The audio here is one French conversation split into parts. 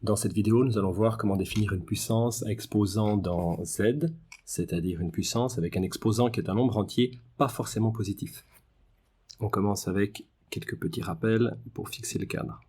Dans cette vidéo, nous allons voir comment définir une puissance à exposant dans Z, c'est-à-dire une puissance avec un exposant qui est un nombre entier, pas forcément positif. On commence avec quelques petits rappels pour fixer le cadre.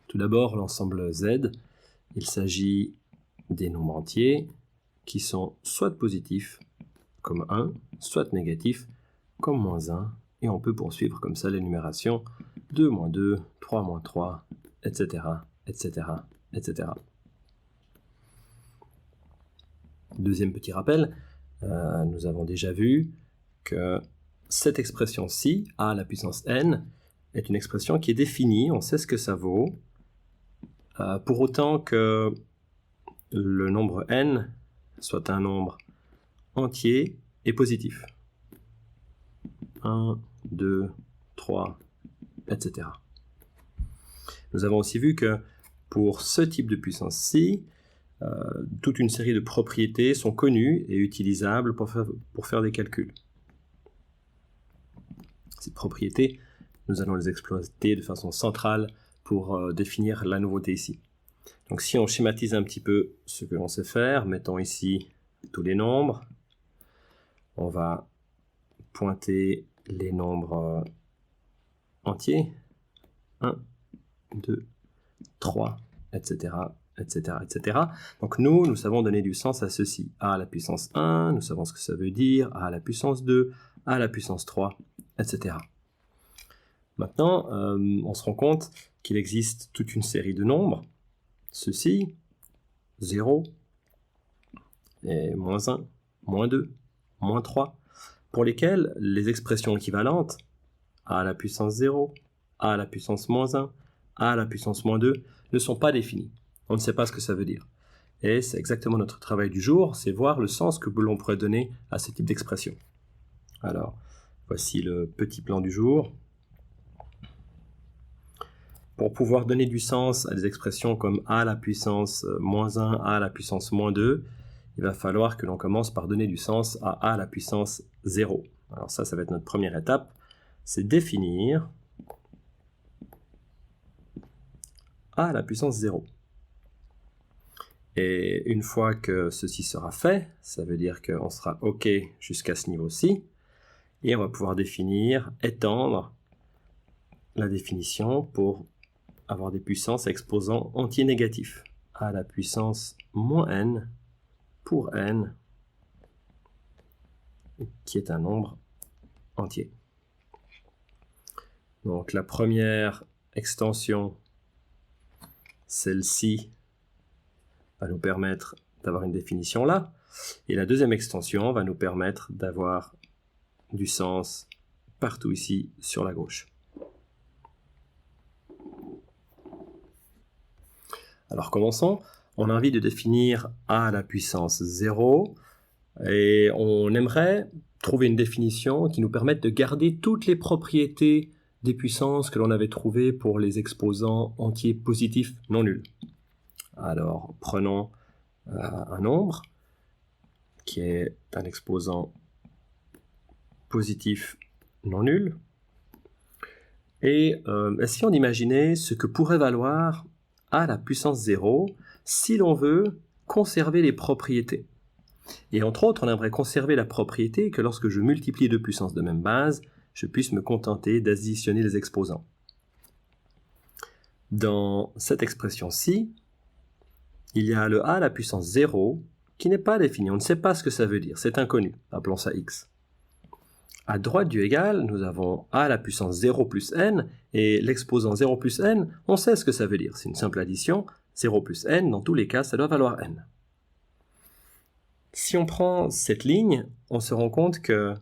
Tout d'abord, l'ensemble Z, il s'agit des nombres entiers qui sont soit positifs, comme 1, soit négatifs, comme -1, et on peut poursuivre comme ça l'énumération 2, -2, 3, -3, etc., etc., etc. Deuxième petit rappel, nous avons déjà vu que cette expression-ci, a à la puissance n, est une expression qui est définie, on sait ce que ça vaut, pour autant que le nombre n soit un nombre entier et positif. 1, 2, 3, etc. Nous avons aussi vu que pour ce type de puissance-ci, toute une série de propriétés sont connues et utilisables pour faire des calculs. Ces propriétés, nous allons les exploiter de façon centrale pour définir la nouveauté ici. Donc si on schématise un petit peu ce que l'on sait faire, mettons ici tous les nombres. On va pointer les nombres entiers. 1, 2, 3, etc., etc., etc. Donc nous savons donner du sens à ceci. A à la puissance 1, nous savons ce que ça veut dire, A à la puissance 2, A à la puissance 3, etc. Maintenant, on se rend compte qu'il existe toute une série de nombres. Ceci, 0, et -1, -2, -3, pour lesquels les expressions équivalentes, A à la puissance 0, A à la puissance -1, A à la puissance -2, ne sont pas définies. On ne sait pas ce que ça veut dire. Et c'est exactement notre travail du jour, c'est voir le sens que l'on pourrait donner à ce type d'expression. Alors, voici le petit plan du jour. Pour pouvoir donner du sens à des expressions comme A à la puissance -1, A à la puissance -2, il va falloir que l'on commence par donner du sens à A à la puissance 0. Alors ça va être notre première étape, c'est définir A à la puissance 0. Et une fois que ceci sera fait, ça veut dire qu'on sera OK jusqu'à ce niveau-ci, et on va pouvoir définir, étendre la définition pour avoir des puissances à exposants entiers négatifs. A à la puissance -n pour n, qui est un nombre entier. Donc la première extension, celle-ci, va nous permettre d'avoir une définition là, et la deuxième extension va nous permettre d'avoir du sens partout ici sur la gauche. Alors commençons. On a envie de définir A à la puissance 0, et on aimerait trouver une définition qui nous permette de garder toutes les propriétés des puissances que l'on avait trouvées pour les exposants entiers positifs non nuls. Alors prenons un nombre qui est un exposant positif non nul, et essayons d'imaginer ce que pourrait valoir A à la puissance 0 si l'on veut conserver les propriétés. Et entre autres, on aimerait conserver la propriété que lorsque je multiplie deux puissances de même base, je puisse me contenter d'additionner les exposants. Dans cette expression-ci, il y a le A à la puissance 0 qui n'est pas défini, on ne sait pas ce que ça veut dire, c'est inconnu, appelons ça x. À droite du égal, nous avons A à la puissance 0 plus n, et l'exposant 0 plus n, on sait ce que ça veut dire, c'est une simple addition, 0 plus n, dans tous les cas, ça doit valoir n. Si on prend cette ligne, on se rend compte que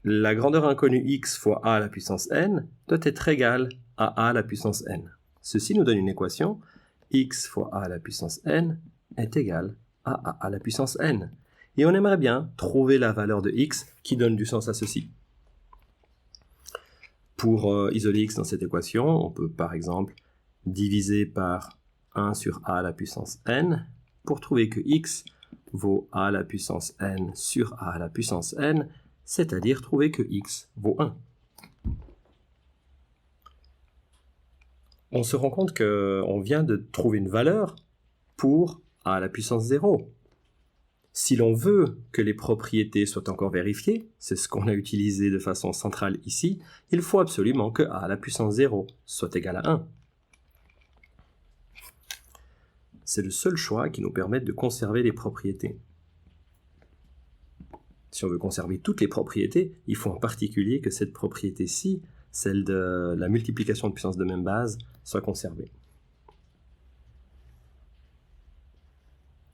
la grandeur inconnue x fois A à la puissance n doit être égale à A à la puissance n. Ceci nous donne une équation, x fois A à la puissance n est égal à A à la puissance n. Et on aimerait bien trouver la valeur de x qui donne du sens à ceci. Pour isoler x dans cette équation, on peut par exemple diviser par 1 sur A à la puissance n pour trouver que x vaut A à la puissance n sur A à la puissance n, c'est-à-dire trouver que x vaut 1. on se rend compte qu'on vient de trouver une valeur pour a à la puissance 0. Si l'on veut que les propriétés soient encore vérifiées, c'est ce qu'on a utilisé de façon centrale ici, il faut absolument que a à la puissance 0 soit égal à 1. C'est le seul choix qui nous permet de conserver les propriétés. Si on veut conserver toutes les propriétés, il faut en particulier que cette propriété-ci, celle de la multiplication de puissance de même base, soit conservée.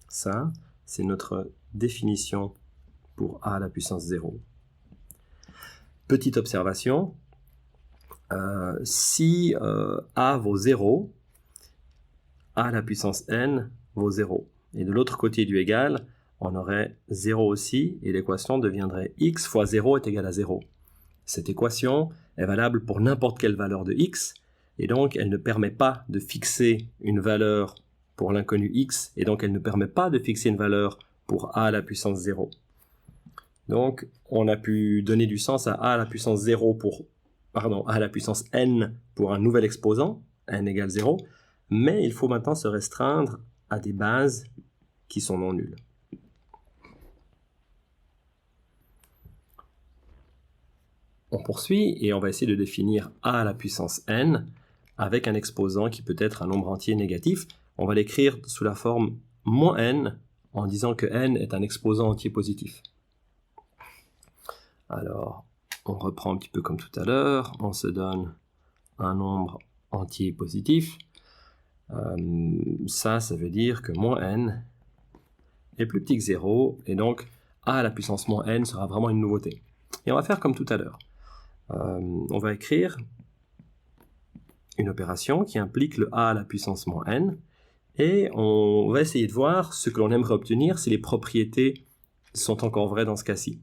Ça, c'est notre définition pour a à la puissance 0. Petite observation, si a vaut 0, a à la puissance n vaut 0. Et de l'autre côté du égal, on aurait 0 aussi, et l'équation deviendrait x fois 0 est égal à 0. Cette équation est valable pour n'importe quelle valeur de x, et donc elle ne permet pas de fixer une valeur pour l'inconnu x, et donc elle ne permet pas de fixer une valeur pour a à la puissance 0. Donc on a pu donner du sens à a à la puissance 0 pour, a à la puissance n pour un nouvel exposant, n égale 0, mais il faut maintenant se restreindre à des bases qui sont non nulles. On poursuit et on va essayer de définir a à la puissance n avec un exposant qui peut être un nombre entier négatif. On va l'écrire sous la forme moins n en disant que n est un exposant entier positif. Alors, on reprend un petit peu comme tout à l'heure, on se donne un nombre entier positif. Ça veut dire que moins n est plus petit que 0, et donc a à la puissance moins n sera vraiment une nouveauté. Et on va faire comme tout à l'heure. On va écrire une opération qui implique le a à la puissance moins n, et on va essayer de voir ce que l'on aimerait obtenir si les propriétés sont encore vraies dans ce cas-ci.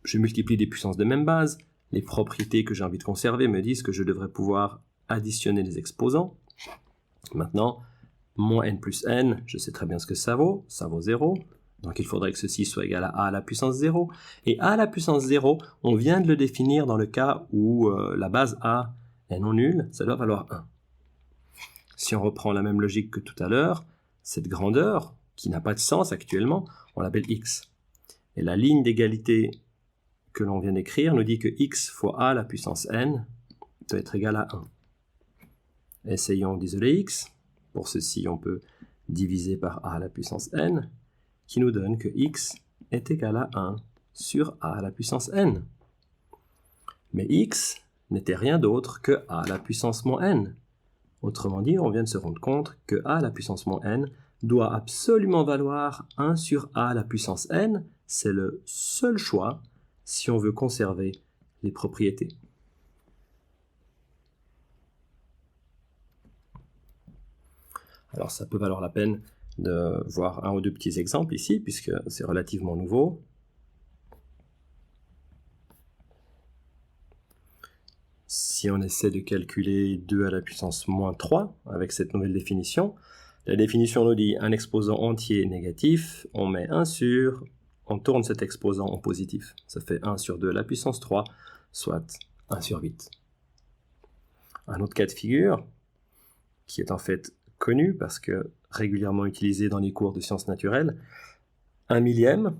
Je multiplie des puissances de même base, les propriétés que j'ai envie de conserver me disent que je devrais pouvoir additionner les exposants. Maintenant, moins n plus n, je sais très bien ce que ça vaut 0. Donc il faudrait que ceci soit égal à la puissance 0. Et a à la puissance 0, on vient de le définir dans le cas où la base a est non nulle, ça doit valoir 1. Si on reprend la même logique que tout à l'heure, cette grandeur, qui n'a pas de sens actuellement, on l'appelle x. Et la ligne d'égalité que l'on vient d'écrire nous dit que x fois a à la puissance n doit être égal à 1. Essayons d'isoler x. Pour ceci, on peut diviser par a à la puissance n, qui nous donne que x est égal à 1 sur a à la puissance n. Mais x n'était rien d'autre que a à la puissance moins n. Autrement dit, on vient de se rendre compte que a à la puissance moins n doit absolument valoir 1 sur a à la puissance n. C'est le seul choix si on veut conserver les propriétés. Alors ça peut valoir la peine de voir un ou deux petits exemples ici, puisque c'est relativement nouveau. Si on essaie de calculer 2 à la puissance moins 3 avec cette nouvelle définition, la définition nous dit un exposant entier négatif, on met 1 sur, on tourne cet exposant en positif. Ça fait 1 sur 2 à la puissance 3, soit 1 sur 8. Un autre cas de figure, qui est en fait connu parce que régulièrement utilisé dans les cours de sciences naturelles, 1 millième,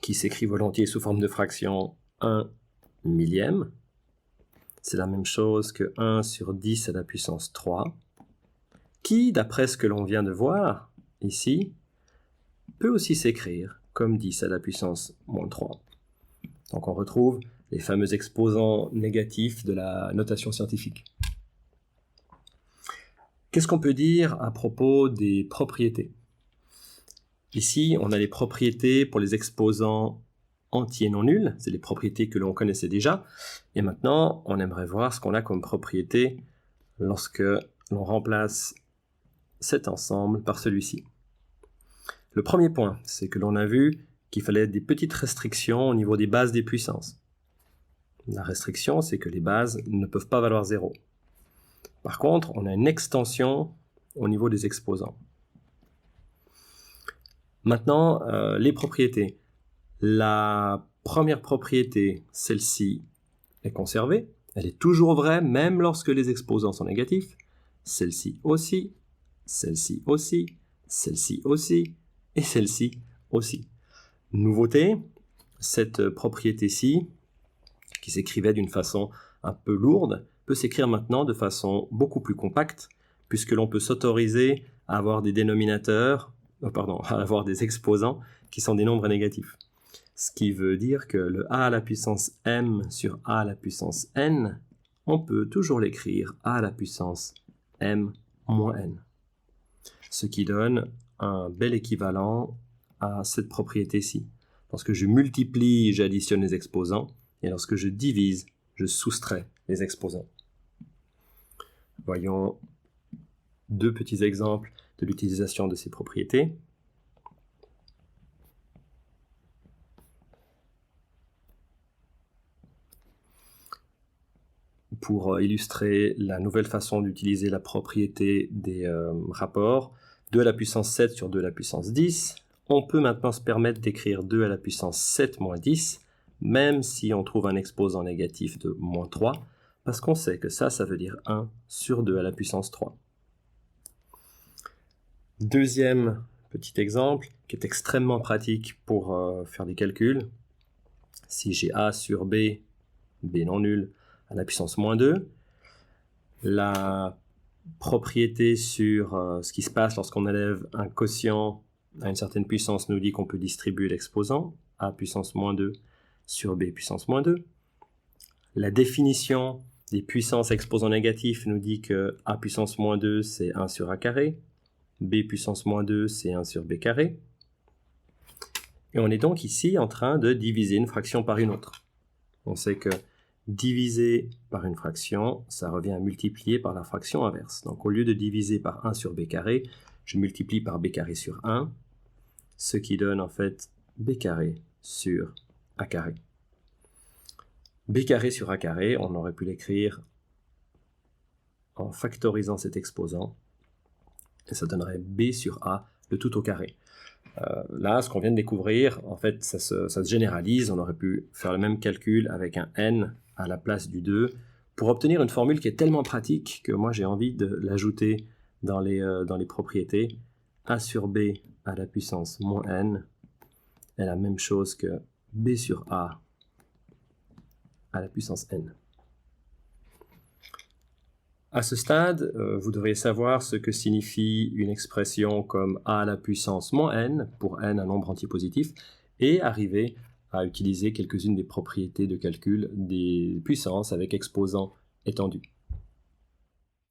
qui s'écrit volontiers sous forme de fraction 1 millième, c'est la même chose que 1 sur 10 à la puissance 3, qui, d'après ce que l'on vient de voir ici, peut aussi s'écrire comme 10 à la puissance moins 3. Donc on retrouve les fameux exposants négatifs de la notation scientifique. Qu'est-ce qu'on peut dire à propos des propriétés? Ici, on a les propriétés pour les exposants entiers non nuls, c'est les propriétés que l'on connaissait déjà, et maintenant, on aimerait voir ce qu'on a comme propriété lorsque l'on remplace cet ensemble par celui-ci. Le premier point, c'est que l'on a vu qu'il fallait des petites restrictions au niveau des bases des puissances. La restriction, c'est que les bases ne peuvent pas valoir 0. Par contre, on a une extension au niveau des exposants. Maintenant, les propriétés. La première propriété, celle-ci, est conservée. Elle est toujours vraie même lorsque les exposants sont négatifs. Celle-ci aussi, celle-ci aussi, celle-ci aussi, et celle-ci aussi. Nouveauté, cette propriété-ci, qui s'écrivait d'une façon un peu lourde, peut s'écrire maintenant de façon beaucoup plus compacte, puisque l'on peut s'autoriser à avoir des dénominateurs, à avoir des exposants qui sont des nombres négatifs. Ce qui veut dire que le a à la puissance m sur a à la puissance n, on peut toujours l'écrire a à la puissance m moins n. Ce qui donne un bel équivalent à cette propriété-ci. Lorsque je multiplie, j'additionne les exposants, et lorsque je divise, je soustrais les exposants. Voyons deux petits exemples de l'utilisation de ces propriétés. Pour illustrer la nouvelle façon d'utiliser la propriété des rapports, 2 à la puissance 7 sur 2 à la puissance 10, on peut maintenant se permettre d'écrire 2 à la puissance 7 moins 10, même si on trouve un exposant négatif de moins 3, parce qu'on sait que ça veut dire 1 sur 2 à la puissance 3. Deuxième petit exemple, qui est extrêmement pratique pour faire des calculs. Si j'ai a sur b, b non nul, à la puissance moins 2, la propriété sur ce qui se passe lorsqu'on élève un quotient à une certaine puissance nous dit qu'on peut distribuer l'exposant, a puissance moins 2 sur b puissance moins 2. La définition des puissances exposants négatifs nous dit que a puissance moins 2 c'est 1 sur a carré, b puissance moins 2 c'est 1 sur b carré. Et on est donc ici en train de diviser une fraction par une autre. On sait que diviser par une fraction, ça revient à multiplier par la fraction inverse. Donc au lieu de diviser par 1 sur b carré, je multiplie par b carré sur 1, ce qui donne en fait b carré sur a carré. b carré sur a carré, on aurait pu l'écrire en factorisant cet exposant, et ça donnerait b sur a, le tout au carré. Là, ce qu'on vient de découvrir, en fait, ça se généralise. On aurait pu faire le même calcul avec un n à la place du 2 pour obtenir une formule qui est tellement pratique que moi j'ai envie de l'ajouter dans les propriétés. A sur b à la puissance moins n est la même chose que b sur a à la puissance n. À ce stade, vous devriez savoir ce que signifie une expression comme a à la puissance moins n, pour n un nombre antipositif, et arriver à utiliser quelques-unes des propriétés de calcul des puissances avec exposants étendus.